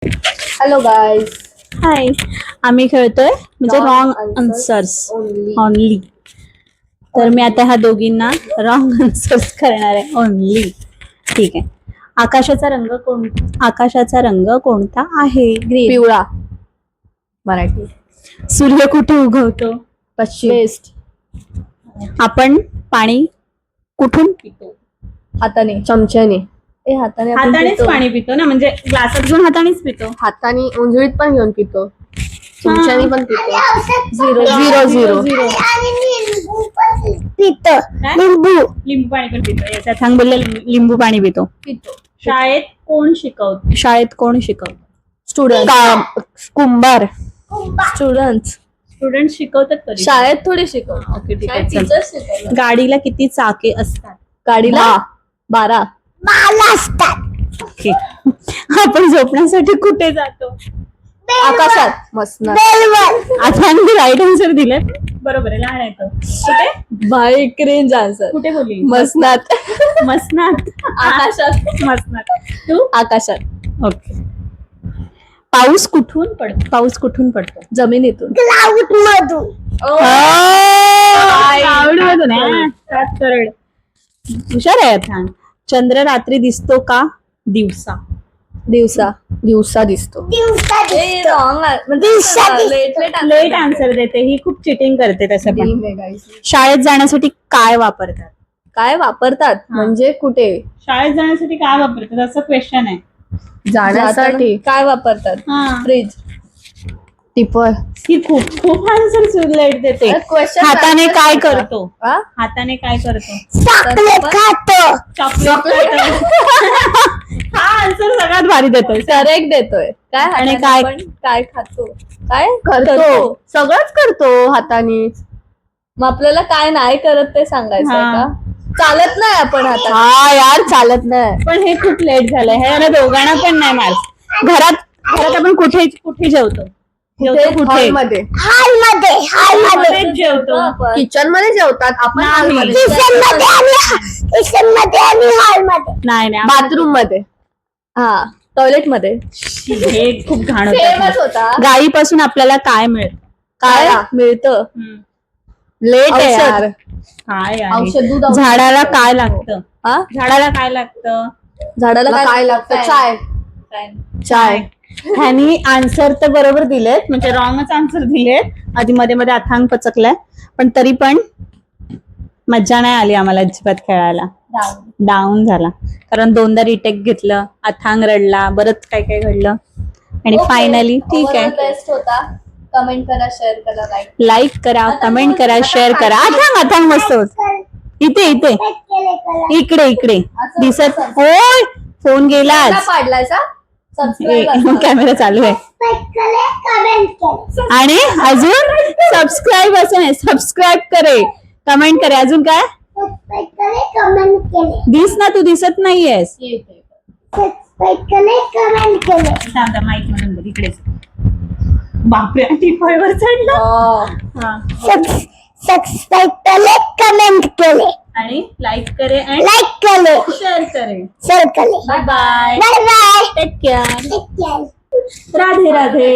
Hello guys. हाय, आम्ही खेळतोय म्हणजे Wrong wrong answers only. Only. तर मी आता ह्या दोघींना रॉंग आन्सर्स करणार आहे ओनली. ठीक आहे. आकाशाचा रंग कोणता आहे? पिवळा. मराठी. सूर्य कुठे उगवतो? पश्चिम. वेस्ट. आपण पाणी कुठून पितो? हाताने. चमच्याने. हाताने आपण हातानेच पितो. पाणी पितो ना, म्हणजे ग्लासात घेऊन हातानेच पितो. हाताने उंजळीत पण घेऊन पितो. चमच्याने पण पितो. 0 0 0 पितो. लिंबू पाणी पण पितो. याचा थांग बोलले लिंबू पाणी पितो. शाळेत कोण शिकवतो? स्टुडंट. कुंभार. स्टुडंट शिकवतात कधी? शाळेत थोडी शिकवतात. ओके, ठीक आहे, चल. गाडीला किती चाके असतात? गाडीला 12 असतात. ओके. आपण झोपण्यासाठी कुठे जातो? आकाशात. मसनात. आता मी राईट आन्सर दिले. बरोबर आहे, लहान आहे तो. कुठे? Bike range answer. कुठे बोलली? मसनात. मसनात. आकाशात. मसनात. तू? आकाशात. ओके. पाऊस कुठून पडतो? जमिनीतून. क्लाउड मधून. हुशार आहे आता. चंद्र रात्री दिसतो का दिवसा? दिवसा दिसतो. लेट आन्सर देते ही, खूप चिटिंग करते तसं पण. शाळेत जाण्यासाठी काय वापरतात? काय वापरतात म्हणजे कुठे? शाळेत जाण्यासाठी काय वापरतात असं क्वेश्चन आहे. जाण्यासाठी काय वापरतात? फ्रीज. टिपर. ही खूप आन्सर लेट देते. हाताने काय करतो? चॉकलेट खातो. हा आन्सर सगळ्यात भारी देतोय. करेक्ट देतोय. काय आणि काय खातो? काय करतो? सगळंच करतो हातानेच. मग आपल्याला काय नाही करत ते सांगायचं का? चालत नाही आपण आता. हा यार, चालत नाही. पण हे खूप लेट झालंय. हे दोघांना पण नाही मार्क्स. घरात आपण कुठे जेवतो? हॉलमध्ये जेवतो. किचन मध्ये जेवतात आपण. नाही बाथरूम मध्ये. हा, टॉयलेट मध्ये. हे खूप घाण होता. गायीपासून आपल्याला काय मिळतं? काय मिळतं? लेट आहे यार. औषध. दूध. झाडाला काय लागतं? झाडाला काय लागतं? चाय. ह्यानी आन्सर तर बरोबर दिलेत, म्हणजे रॉंगच आन्सर दिलेत. आधी मध्ये अथांग पचकलाय, पण तरी पण मज्जा नाही आली आम्हाला अजिबात खेळायला. डाऊन झाला, कारण 2दा रिटेक घेतलं. अथांग रडला, बरंच काय घडलं. आणि फायनली ठीक आहे. बेस्ट होता. कमेंट करा, शेअर करा, लाईक करा, कमेंट करा, शेअर करा. अथांग मस्त होत. इथे इकडे दिसत. होय, फोन गेला. पाडलायचा. कॅमेरा चालू आहे. आणि अजून सबस्क्राईब करे, कमेंट करे. अजून काय? तू दिसत नाहीयेस. माईक म्हणून बोल. इकडे. बापरे, टिपायवर चढला. सबस्क्राईब केले, कमेंट केले आणि लाईक करे, शेअर करे. Bye bye. Take care. Radhe Radhe.